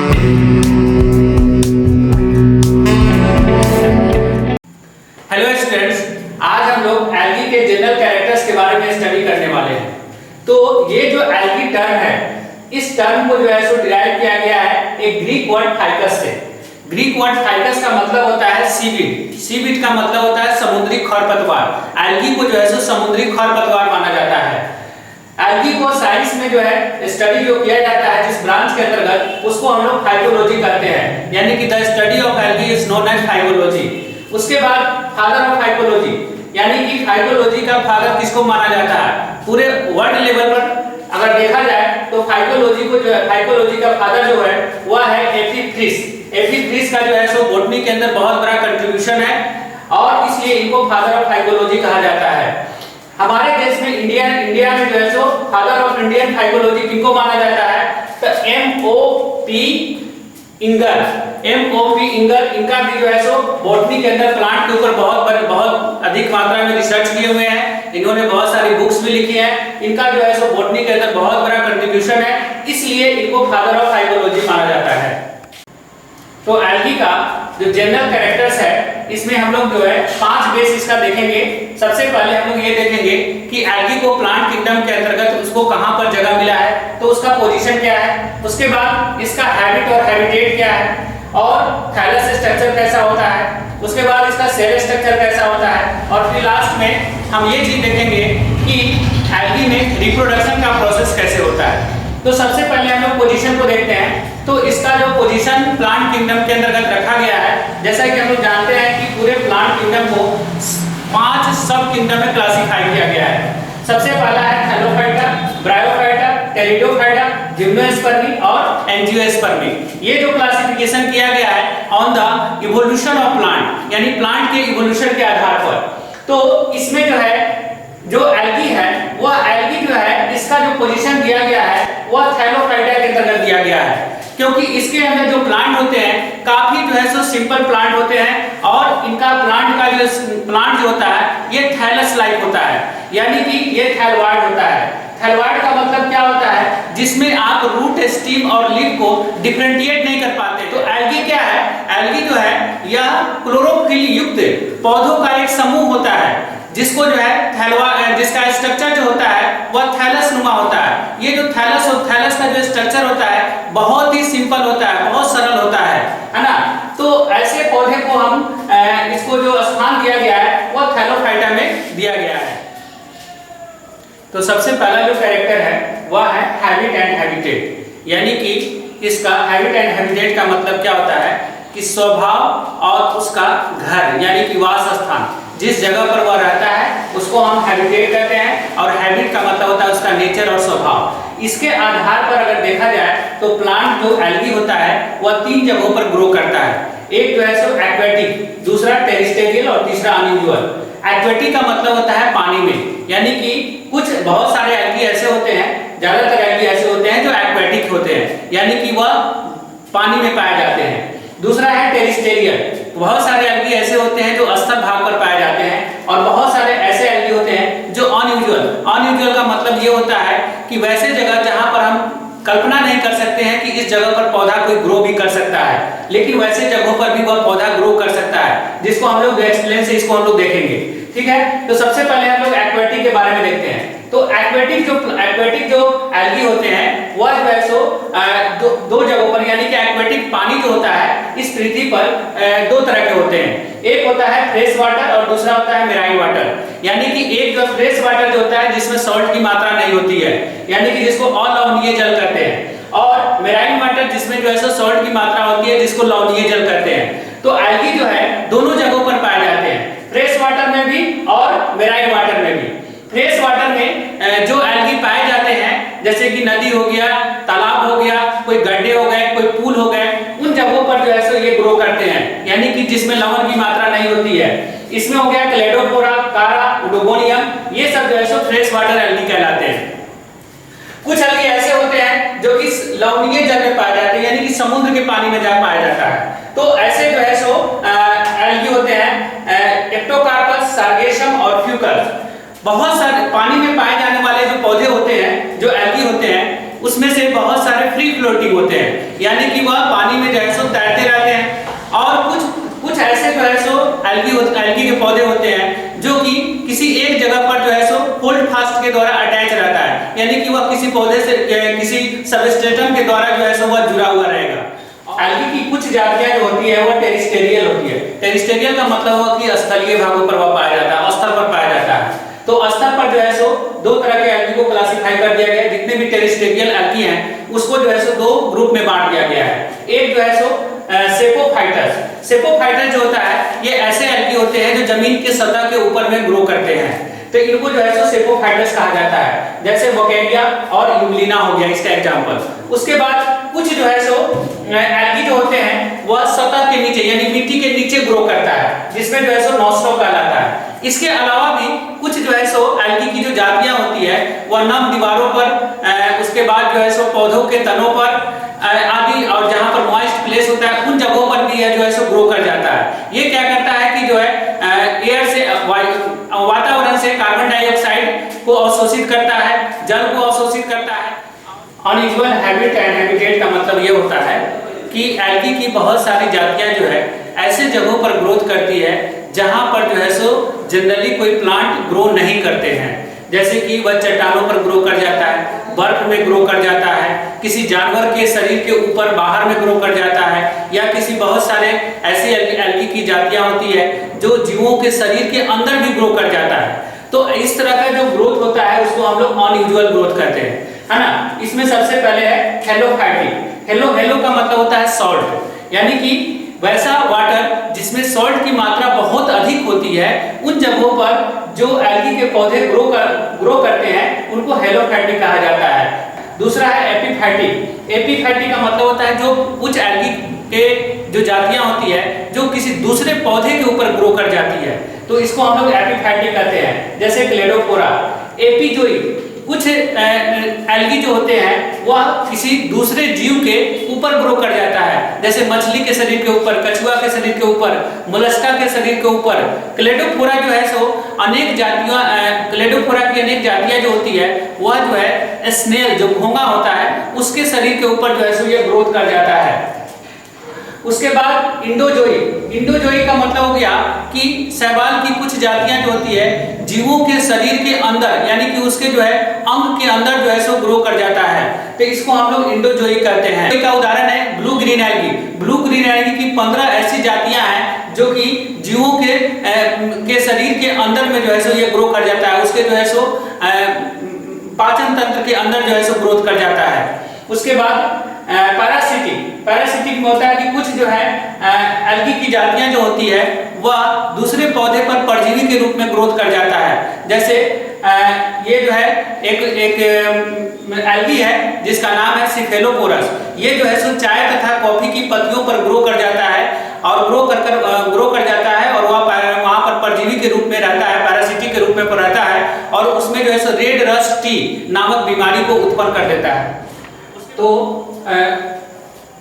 Hello students, आज हम लोग एल्गी के जनरल कैरेक्टर्स के बारे में स्टडी करने वाले हैं। तो ये जो एल्गी टर्म है, इस टर्म को जो है सो डिराइव किया गया है एक ग्रीक वर्ड फाइकस से। ग्रीक वर्ड फाइकस का मतलब होता है सीवीड। सीवीड का मतलब होता है समुद्री खरपतवार। एल्गी को जो है सो समुद्री खरपतवार माना जाता है। एल्गी को साइंस में जो है स्टडी जो किया जाता है जिस ब्रांच के अंतर्गत, उसको हम लोग फाइकोलॉजी कहते हैं, यानी कि the study of algae is known as phycology. उसके बाद फादर ऑफ फाइकोलॉजी, यानी कि फाइकोलॉजी का फादर किसको माना जाता है? पूरे वर्ल्ड लेवल पर अगर देखा जाए तो फाइकोलॉजी को जो है, फाइकोलॉजी का फादर जो है वह है एफिफ्रिस। एफिफ्रिस का जो है सो बॉटनी के अंदर बहुत बड़ा कंट्रीब्यूशन है और इसलिए इनको फादर ऑफ फाइकोलॉजी कहा जाता है। हमारे देश में इंडिया में जो है so father of Indian phycology किनको माना जाता है? तो एम.ओ.पी. इंगर। एम.ओ.पी. इंगर, इनका भी जो है सो बॉटनी के अंदर प्लांट के ऊपर बहुत अधिक मात्रा में रिसर्च किए हुए हैं। इन्होंने बहुत सारी बुक्स भी लिखी हैं। इनका जो है सो बॉटनी के अंदर बहुत बड़ा कंट्रीब्यूशन है, इसलिए इनको फादर ऑफ फाइकोलॉजी माना जाता है। तो एल्गी का जो जनरल कैरेक्टर्स है, इसमें हम लोग जो है 5 बेस इसका देखेंगे। सबसे पहले हम लोग ये देखेंगे कि एल्गी को प्लांट किंगडम के अंतर्गत उसको कहां पर जगह मिला है, तो उसका पोजीशन क्या है। उसके बाद इसका हैबिट और हैबिटेट क्या है, और थैलस स्ट्रक्चर कैसा होता है। उसके बाद इसका सेल स्ट्रक्चर कैसा होता है, और फिर लास्ट में हम ये चीज देखेंगे कि एल्गी में रिप्रोडक्शन का प्रोसेस कैसे होता है। तो सबसे पहले हम लोग पोजीशन को देखते हैं। तो इसका जो पोजीशन प्लांट किंगडम के अंतर्गत रखा गया है, जैसा कि हम लोग जानते हैं कि पूरे प्लांट किंगडम को 5 सब किंगडम में क्लासिफाई किया गया है। सबसे पहला है थैलोफाइटा, ब्रायोफाइटा, टेरिडोफाइटा, जिम्नोस्पर्मी और एंजियोस्पर्मी। ये जो क्लासिफिकेशन किया गया है on the evolution of plant, यानी प्लांट के इवोल्यूशन के आधार पर। तो इसमें जो है जो एल्गी है, वह एल्गी जो है इसका जो पोजीशन दिया गया है वह थैलोफाइटा के अंतर्गत दिया गया है, क्योंकि इसके अंदर जो प्लांट होते हैं काफी जो है सो सिंपल प्लांट होते हैं और इनका प्लांट का जो प्लांट जो होता है ये थैलस लाइक होता है, यानी कि ये थैलवार्ड होता है। थैलवार्ड का मतलब क्या होता है? जिसमें आप रूट, स्टीम और लीफ को डिफरेंशिएट नहीं कर पाते। तो एल्गी क्या है? एल्गी जो है यह क्लोरोफिल युक्त पौधों का एक समूह होता है, जिसको जो है जिसका स्ट्रक्चर जो होता है वह थैलस नुमा होता है। ये जो थैलस और थैलस का जो स्ट्रक्चर होता है बहुत ही सिंपल होता है, बहुत सरल होता है ना। तो ऐसे पौधे को हम इसको जो स्थान दिया गया है वह थैलोफाइटा में दिया गया है। तो सबसे पहला जो कैरेक्टर है वह है हैबिट एंड हैबिटेट, यानी कि इसका हैबिट एंड हैबिटेट का मतलब क्या होता है कि स्वभाव और उसका घर, यानी कि वास स्थान, जिस जगह पर वह रहता है उसको हम हैबिटेट कहते हैं, और हैबिट का मतलब होता है उसका नेचर और स्वभाव। इसके आधार पर अगर देखा जाए तो प्लांट जो एल्गी होता है वह 3 जगहों पर ग्रो करता है। एक जो है सो एक्वेटिक, दूसरा टेरेस्ट्रियल और तीसरा अनयूजुअल। एक्वेटिक का मतलब होता है पानी में, यानी कि बहुत सारे एल्गी ऐसे होते हैं, ज्यादातर एल्गी ऐसे होते हैं जो एक्वेटिक होते हैं, यानी कि वह पानी में पाए जाते हैं। दूसरा है टेरेस्ट्रियल, बहुत सारे एल्गी ऐसे होते हैं जो स्थल भाग पर पाए जाते हैं, और बहुत सारे ऐसे एल्गी होते हैं जो अनयूजुअल। अनयूजुअल का मतलब ये होता है कि वैसे जगह जहां पर हम कल्पना नहीं कर सकते हैं कि इस जगह पर पौधा कोई ग्रो भी कर सकता है, लेकिन वैसे जगहों पर भी वह पौधा ग्रो कर सकता है, जिसको हम लोग एक्सप्लेन से इसको हम लोग देखेंगे। ठीक है, तो सबसे पहले हम लोग एक्वेटिक के बारे में देखते हैं। तो एक्वेटिक जो एल्गी होते हैं वह जो है सो दो जगहों पर, यानी कि एक्वेटिक पानी जो होता है इस पृथ्वी पर 2 तरह के होते हैं। एक होता है फ्रेश वाटर और दूसरा होता है मेराइन वाटर। यानी कि एक जो फ्रेश वाटर जो होता है जिसमें सॉल्ट की मात्रा नहीं होती है, यानी कि जिसको अलवणीय जल कहते हैं, और मेराइन वाटर जिसमें जो है सो सॉल्ट की मात्रा होती है जिसको लवणीय जल कहते हैं। तो एल्गी जो है दोनों जगहों पर पाए जाते हैं, फ्रेश वाटर में भी और मेराइन वाटर में भी। फ्रेश वाटर में जो एल्गी पाए जाते हैं, जैसे कि नदी हो गया, तालाब हो गया, कोई गड्ढे हो गए, कोई पूल हो गए, उन जगहों पर जो है सो ये ग्रो करते हैं, यानी कि जिसमें लवण की मात्रा नहीं होती है। इसमें हो गया क्लेडोफोरा, कारा, उडोगोनियम, ये सब जो है सो फ्रेश वाटर एल्गी कहलाते हैं। कुछ एल्गी ऐसे होते हैं जो कि लवणीय जल में पाए जाते हैं, यानी कि समुद्र के पानी में जा पाया जाता है। तो ऐसे जो है सो एल्गी होते हैं एक्टोकार्पस, सार्गेशम और फ्यूकस। बहुत सारे पानी में पाए जाने वाले जो पौधे होते हैं, जो एल्गी होते हैं, उसमें से बहुत सारे फ्री फ्लोटिंग होते हैं, यानी कि वह पानी में जो है सो तैरते रहते हैं। और कुछ ऐसे जो है सो एल्गी के पौधे होते हैं जो कि किसी एक जगह पर जो है सो होल्ड फास्ट के द्वारा अटैच रहता है, यानी कि वह किसी पौधे से किसी सबस्ट्रेटम के द्वारा जो है सो वह जुड़ा हुआ रहेगा। एल्गी की कुछ जातियां जो होती है वह टेरिस्टेरियल होती है। टेरिस्टेरियल का मतलब हुआ कि स्थलीय भागों पर वह पाया जाता है, स्थल पर पाया जाता है। तो स्तर पर जो है सो दो तरह के एल्गी को क्लासिफाई कर दिया गया है। जितने भी टेरिस्टेरियल एल्गी हैं उसको जो है सो दो ग्रुप में बांट दिया गया है। एक जो है सो सेपोफाइटस। सेपोफाइटस जो होता है ये ऐसे एल्गी होते हैं जो जमीन के सतह के ऊपर में ग्रो करते हैं, तो इनको जो है सो सेपोफाइटस कहा जाता है। जैसे बोकेडिया और यूग्लिना हो गया इसका एग्जांपल। उसके बाद कुछ जो है सो एल्गी जो होते हैं वह सतह के नीचे यानी मिट्टी के नीचे ग्रो करता है, जिसमें जो है सो नॉस्ट्रो कहलाता है। इसके अलावा भी कुछ जो है सो एल्गी की जो जातियां होती है वह नम दीवारों पर, उसके बाद जो है सो पौधों के तनों पर आदि, और जहां पर मॉइस्ट प्लेस होता है उन जगहों पर भी जो है सो ग्रो कर जाता है। ये क्या करता है कि जो है एयर से वातावरण से कार्बन डाइऑक्साइड को अवशोषित करता है, जल को अवशोषित करता है। अनयूजुअल हैबिट एंड हैबिटेट का मतलब ये होता है कि एल्गी की बहुत सारी जातियां जो है ऐसे जगहों पर ग्रोथ करती है जहां पर जो है सो जनरली कोई प्लांट ग्रो नहीं करते हैं। जैसे कि वह चट्टानों पर ग्रो कर जाता है, बर्फ में ग्रो कर जाता है, किसी जानवर के शरीर के ऊपर बाहर में ग्रो कर जाता है, या किसी बहुत सारे ऐसी एल्गी की जातियां होती है जो जीवों के शरीर के अंदर भी ग्रो कर जाता है। तो इस तरह का जो ग्रोथ होता है उसको हम लोग अनयूजुअल ग्रोथ कहते हैं, है ना। इसमें सबसे पहले है हेलोफाइटिक। हेलो का मतलब होता है सॉल्ट, यानी कि वैसा वाटर जिसमें सॉल्ट की मात्रा बहुत अधिक होती है, उन जगहों पर जो एल्गी के पौधे ग्रो करते हैं उनको हेलोफाइटिक कहा जाता है। दूसरा है एपीफाइटिक। एपीफाइटिक का मतलब होता है जो कुछ एल्गी के जो जातियां होती है जो किसी दूसरे पौधे के ऊपर ग्रो कर जाती है, तो इसको हम लोग एपीफाइटिक कहते हैं। जैसे क्लेडोफोरा। एपीजोई, कुछ एल्गी जो होते हैं वह किसी दूसरे जीव के ऊपर ग्रो कर जाता है, जैसे मछली के शरीर के ऊपर, कछुआ के शरीर के ऊपर, मोलस्का के शरीर के ऊपर। क्लेडोफोरा जो है सो अनेक जातियां, क्लेडोफोरा की अनेक जातियां जो होती है वह जो है स्नेल जो घोंघा होता है उसके शरीर के ऊपर जो है सो ये ग्रोथ कर जाता है। उसके बाद इंडोजोई। इंडोजोई का मतलब हो गया कि शैवाल की कुछ जातियां जो होती है जीवों के शरीर के अंदर, यानी कि उसके जो है अंग के अंदर जो है सो ग्रो कर जाता है, तो इसको हम लोग इंडोजोई कहते हैं। इसका उदाहरण है blue green algae. Blue green algae की 15 ऐसी जातियां हैं जो कि जीवों के शरीर के अंदर में जो है सो ये ग्रो कर जाता है, उसके जो है सो पाचन तंत्र के अंदर जो है सो ग्रोथ कर जाता है। उसके बाद पैरासिटिक में होता है कि कुछ जो है एल्गी की जातियां जो होती है वह दूसरे पौधे पर परजीवी के रूप में ग्रोथ कर जाता है। जैसे ये जो है एक एल्गी है जिसका नाम है सिफेलोपोरस। ये जो है सो चाय तथा कॉफी की पत्तियों पर ग्रो कर जाता है और ग्रो कर जाता है, और वहाँ पर परजीवी के रूप में रहता है, पैरासिटिक के रूप में रहता है, और उसमें जो है सो रेड रस्ट टी नामक बीमारी को उत्पन्न कर देता है। तो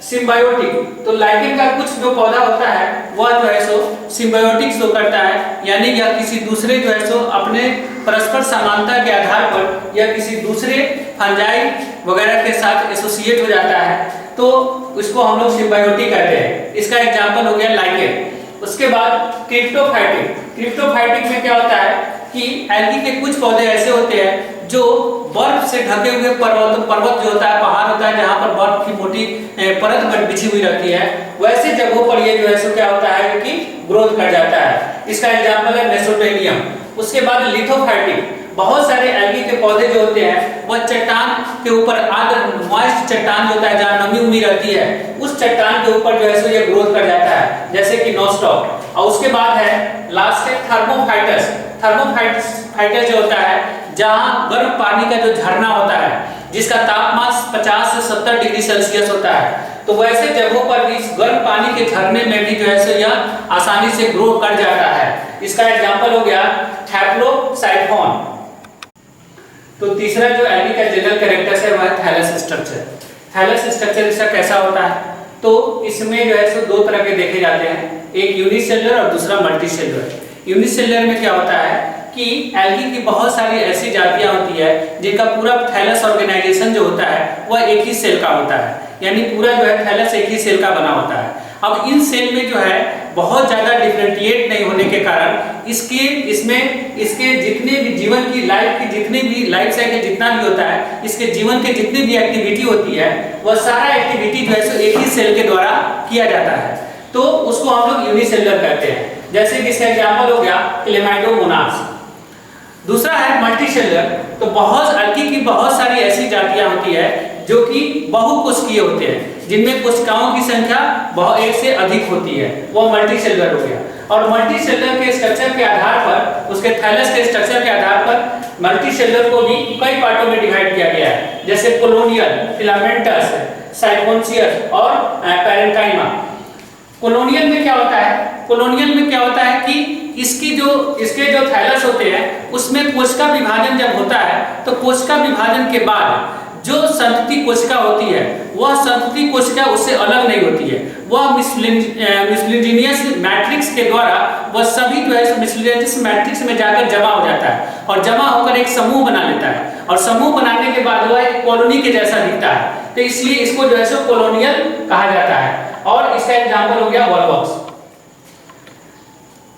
सिम्बायोटिक, तो लाइकेन का कुछ जो पौधा होता है वह जो है सो सिम्बायोटिक शो करता है, यानी यह किसी दूसरे जो है सो अपने परस्पर समानता के आधार पर या किसी दूसरे फंजाई वगैरह के साथ एसोसिएट हो जाता है, तो उसको हम लोग सिम्बायोटिक कहते हैं। इसका एग्जांपल हो गया लाइकेन। उसके बाद क्रिप्टोफाइटिक। क्रिप्टोफाइटिक में क्या होता है कि एल्गी के कुछ पौधे ऐसे होते हैं जो बर्फ से ढके हुए पर्वत जो होता है, पहाड़ होता है जहां पर बर्फ की मोटी परत बिछी हुई रहती है, वैसे जगहों पर ये जो है सो क्या होता है कि ग्रोथ कर जाता है। इसका एग्जांपल है मेसोटेनियम। उसके बाद लिथोफाइटिक। बहुत सारे एल्गी के पौधे जो होते हैं वह चट्टान के ऊपर, आर्द्र मॉइस्ट चट्टान जो होता है जहां नमी उमी रहती है, उस चट्टान के ऊपर जो है सो ये ग्रोथ कर जाता है, जैसे कि नॉस्टॉक। और उसके बाद है लास्ट है थर्मोफाइटस। थर्मोफाइटस जो होता है जहां गर्म पानी का जो झरना होता है जिसका तापमान 50 से 70 डिग्री सेल्सियस होता है, तो वैसे जगहों पर भी इस गर्म पानी के झरने में भी जो है सो यह आसानी से ग्रो कर जाता है। इसका एग्जांपल हो गया हैप्लोसाइफोन। तो तीसरा जो एल्गी का जनरल कैरेक्टर है वह थैलस स्ट्रक्चर। थैलस स्ट्रक्चर इसका कैसा होता है, तो इसमें जो है सो दो तरह के देखे जाते हैं, एक यूनिसेलुलर और दूसरा मल्टीसेलुलर। यूनिसेलुलर में क्या होता है कि एल्गी की बहुत सारी ऐसी जातियां होती है जिनका पूरा थैलस ऑर्गेनाइजेशन जो होता है वह एक ही सेल का होता है, यानी पूरा जो है थैलस एक ही सेल का बना होता है। अब इन सेल में जो है बहुत ज़्यादा डिफरेंशिएट नहीं होने के कारण इसके जितने भी जीवन की लाइफ साइकिल जितना भी होता है, इसके जीवन के जितनी भी एक्टिविटी होती है वह सारा एक्टिविटी जो है सो एक ही सेल के द्वारा किया जाता है। तो उसको हम लोग यूनिसेलुलर कहते हैं। जैसे कि इसका एग्जाम्पल हो गया क्लेमाइडोमोनास। दूसरा है मल्टीसेलुलर। तो एल्गी की बहुत सारी ऐसी जातियां होती है जो कि बहुकोशिकीय होते हैं, जिनमें कोशिकाओं की संख्या एक से अधिक होती है, वो मल्टीसेलुलर हो गया। और मल्टीसेलुलर के स्ट्रक्चर के आधार पर, उसके थैलस के स्ट्रक्चर के आधार पर मल्टीसेलुलर को भी कई पार्टों में डिवाइड किया गया है, जैसे कोलोनियल, फिलामेंटस, साइकोन्सियस और पैरेन्काइमा। कोलोनियल में क्या होता है? कोलोनियल में क्या होता है कि इसके जो थैलस होते हैं उसमें कोशिका विभाजन जब होता है तो कोशिका विभाजन के बाद जो संतति कोशिका होती है वह संतति कोशिका उससे अलग नहीं होती है, वह मिसलिनियस मैट्रिक्स के द्वारा वह सभी जो है मिसलिनियस मैट्रिक्स में जाकर जमा हो जाता है और जमा होकर एक समूह बना लेता है, और समूह बनाने के बाद वह एक कॉलोनी के जैसा दिखता है। तो इसलिए इसको जो है सो कॉलोनियल कहा जाता है। और इसका एग्जाम्पल हो गया वॉलवॉक्स।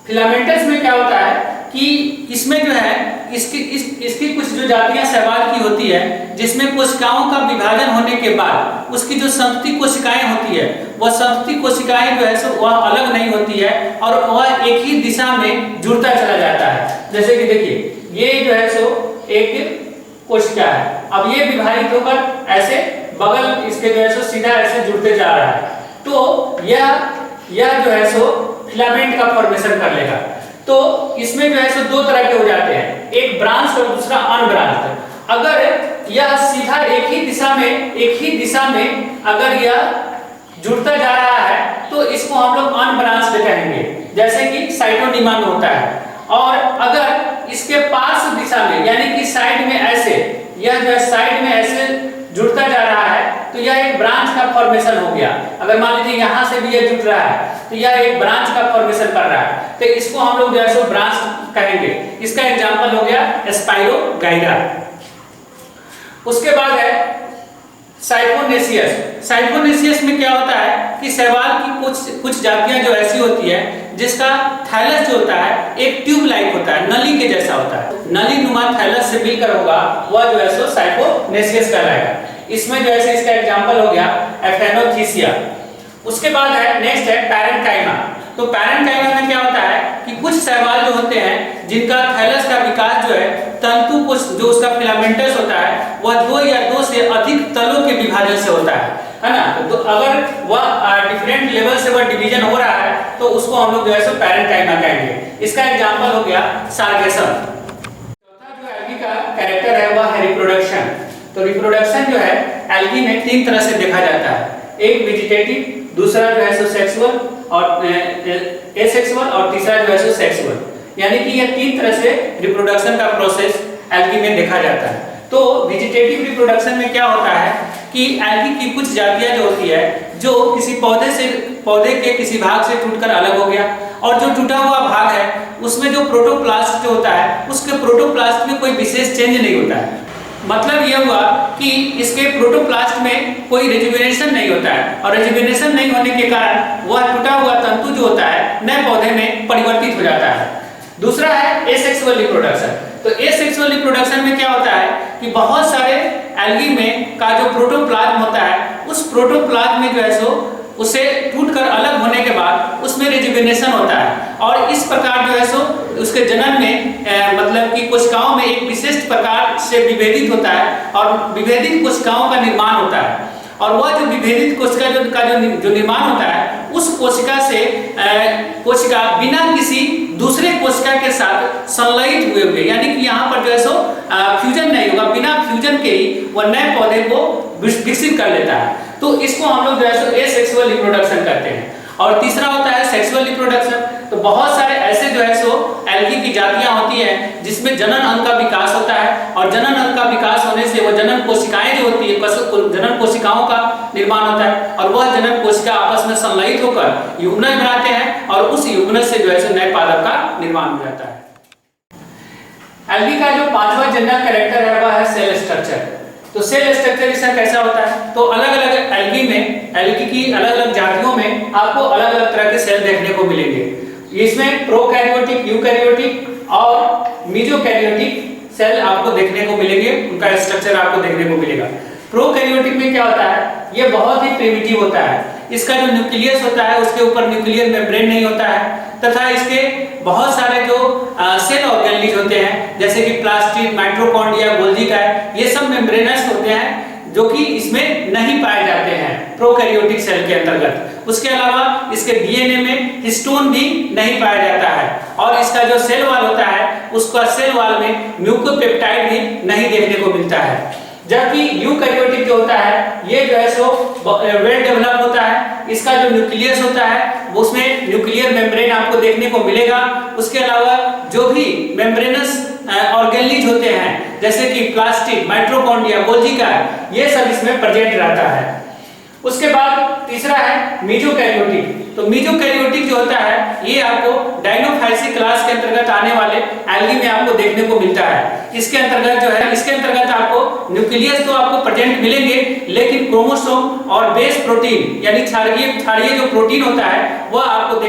फिलामेंटस में क्या होता है कि इसमें जो है इसकी कुछ जो जातियां शैवाल की होती है, जिसमें कोशिकाओं का विभाजन होने के बाद उसकी जो संतति कोशिकाएं होती है वह संतति कोशिकाएं जो है सो वह अलग नहीं होती है और वह एक ही दिशा में जुड़ता चला जाता है। जैसे कि देखिए ये जो है सो एक कोशिका है, अब ये विभाजित होकर ऐसे बगल इसके जो है सो सीधा ऐसे जुड़ते जा रहा है, तो यह जो है सो फिलामेंट का फॉर्मेशन कर लेगा। तो इसमें जो है सो दो तरह के हो जाते हैं, एक ब्रांच और दूसरा अनब्रांच्ड। अगर यह सीधा एक ही दिशा में अगर यह जुड़ता जा रहा है तो इसको हम लोग अनब्रांच्ड कहेंगे, जैसे कि साइटोनीमा में होता है। और अगर इसके पार्श्व दिशा में यानी कि साइड में ऐसे, यह जो है साइड में ऐसे जुड़ता जा रहा है तो यह एक ब्रांच का फॉर्मेशन हो गया। अगर मान लीजिए यहाँ से भी यह जुड़ रहा है तो यह एक ब्रांच का फॉर्मेशन कर रहा है, तो इसको हम लोग जो है सो ब्रांच कहेंगे। इसका एग्जांपल हो गया स्पाइरोगाइरा। उसके बाद है साइकोनेसियस। साइकोनेसियस में क्या होता है कि शैवाल की कुछ जातियां जो ऐसी होती है जिसका थैलस जो होता है एक ट्यूब लाइक होता है, नली के जैसा होता है, नली नुमा थैलस से मिलकर होगा, वह जो है सो साइकोनेसियस कहलाएगा। इसमें जो है इसका एग्जांपल हो गया एफेनोथीसिया। उसके बाद है नेक्स्ट है पैरेन्काइमा। तो पैरेन्काइमा में क्या होता है कि कुछ शैवाल जो होते हैं जिनका थैलस का विकास जो है तंतु को जो उसका फिलामेंटस होता है वह दो या दो से अधिक तलों के विभाजन से होता है ना। तो अगर वह डिफरेंट लेवल से वह डिवीजन हो रहा है तो उसको हम लोग जो है सो पैरेन्काइमा कहेंगे। इसका एग्जांपल हो गया सार्गेसम। चौथा जो एल्गी का कैरेक्टर है वह है रिप्रोडक्शन। तो रिप्रोडक्शन जो है एल्गी में तीन तरह से देखा जाता है, एक वेजिटेटिव, दूसरा जो है सो सेक्सुअल और एसेक्सुअल, और तीसरा जो है सो सेक्सुअल। यानी कि ये तीन तरह से रिप्रोडक्शन का प्रोसेस एल्गी में देखा जाता है। तो वेजिटेटिव रिप्रोडक्शन में क्या होता है कि एल्गी की कुछ जातियां जो होती है जो किसी पौधे के किसी भाग से टूटकर अलग हो गया, और जो टूटा हुआ भाग है उसमें जो प्रोटोप्लास्ट जो होता है उसके प्रोटोप्लास्ट में कोई विशेष चेंज नहीं होता है। मतलब यह हुआ कि इसके प्रोटोप्लास्ट में कोई रेजुवेनेशन नहीं होता है, और रेजुवेनेशन नहीं होने के कारण वह टूटा हुआ तंतु जो होता है नए पौधे में परिवर्तित हो जाता है। दूसरा है एसेक्सुअल रिप्रोडक्शन। तो एसेक्सुअल रिप्रोडक्शन में क्या होता है कि बहुत सारे एल्गी में का जो प्रोटोप्लाज्म होता है उस प्रोटोप्लाज्म में जो है सो उसे टूटकर अलग होने के बाद उसमें रेजुवेनेशन होता है, और इस प्रकार जो है सो उसके जनन में मतलब कि कोशिकाओं में एक विशिष्ट प्रकार से विभेदित होता है और विभेदित कोशिकाओं का निर्माण होता है। और वह जो विभेदित कोशिका जो निर्माण होता है उस कोशिका से कोशिका बिना किसी दूसरे कोशिका के साथ संलयित हुए यानी कि यहाँ पर जो है सो फ्यूजन नहीं होगा, बिना फ्यूजन के ही वह नए पौधे को विकसित कर लेता है। तो इसको हम लोग जो है सो एसेक्सुअल रिप्रोडक्शन करते हैं। और तीसरा होता है सेक्सुअल रिप्रोडक्शन। तो बहुत सारे ऐसे जो है सो एल्गी की जातियां होती हैं जिसमें जनन अंग का विकास होता है, और जनन अंग का विकास होने से वह जनन कोशिकाएं जो होती है जनन कोशिकाओं का निर्माण होता है, और वह जनन कोशिका आपस में संलयित होकर युग्मनज बनाते हैं, और उस युग्मनज से जो है सो नए पादप का निर्माण हो जाता है। एल्गी का जो पांचवा जनरल कैरेक्टर है वह है सेल स्ट्रक्चर। तो सेल स्ट्रक्चर इसका कैसा होता है? तो अलग अलग एल्गी में, एल्गी की अलग अलग जातियों में आपको अलग अलग तरह के सेल देखने को मिलेंगे। इसमें प्रोकैरियोटिक, यूकैरियोटिक और मीजोकैरियोटिक सेल आपको देखने को मिलेंगे, उनका स्ट्रक्चर आपको देखने को मिलेगा। प्रोकैरियोटिक में क्या होता है? ये बहुत ही प्रिमिटिव होता है। इसका जो न्यूक्लियस होता है उसके ऊपर न्यूक्लियर मेम्ब्रेन नहीं होता है, तथा इसके बहुत सारे जो सेल ऑर्गेनेल्स होते हैं जैसे कि प्लास्टिड, माइटोकॉन्ड्रिया, गोल्गी कैप, ये सब मेम्ब्रेनस होते हैं जो कि इसमें नहीं पाए जाते हैं प्रोकैरियोटिक सेल के अंतर्गत। उसके अलावा इसके डीएनए में हिस्टोन भी नहीं पाया जाता है, और इसका जो सेल वॉल होता है उसका सेल वॉल में म्यूकोपेप्टाइड भी नहीं देखने को मिलता है। जबकि यूकैरियोटिक जो होता है ये जो है सो वेल डेवलप होता है। इसका जो न्यूक्लियस होता है उसमें न्यूक्लियर मेम्ब्रेन आपको देखने को मिलेगा। उसके अलावा जो भी मेम्ब्रेनस ऑर्गेनेल्स होते हैं जैसे कि प्लास्टिड, माइटोकॉन्ड्रिया, गोल्गी कैप, ये सब इसमें प्रेजेंट रहता है। उसके बाद तीसरा है मीजोकैरियोटिक। तो मीजोकैरियोटिक जो होता है ये आपको डायनोफाइसी क्लास के अंतर्गत आने वाले एल्गी में आपको देखने को मिलता है। इसके अंतर्गत जो है, इसके अंतर्गत आपको न्यूक्लियस तो आपको प्रेजेंट मिलेंगे, लेकिन क्रोमोसोम और बेस प्रोटीन यानी क्षारीय जो प्रोटीन होता है वह आपको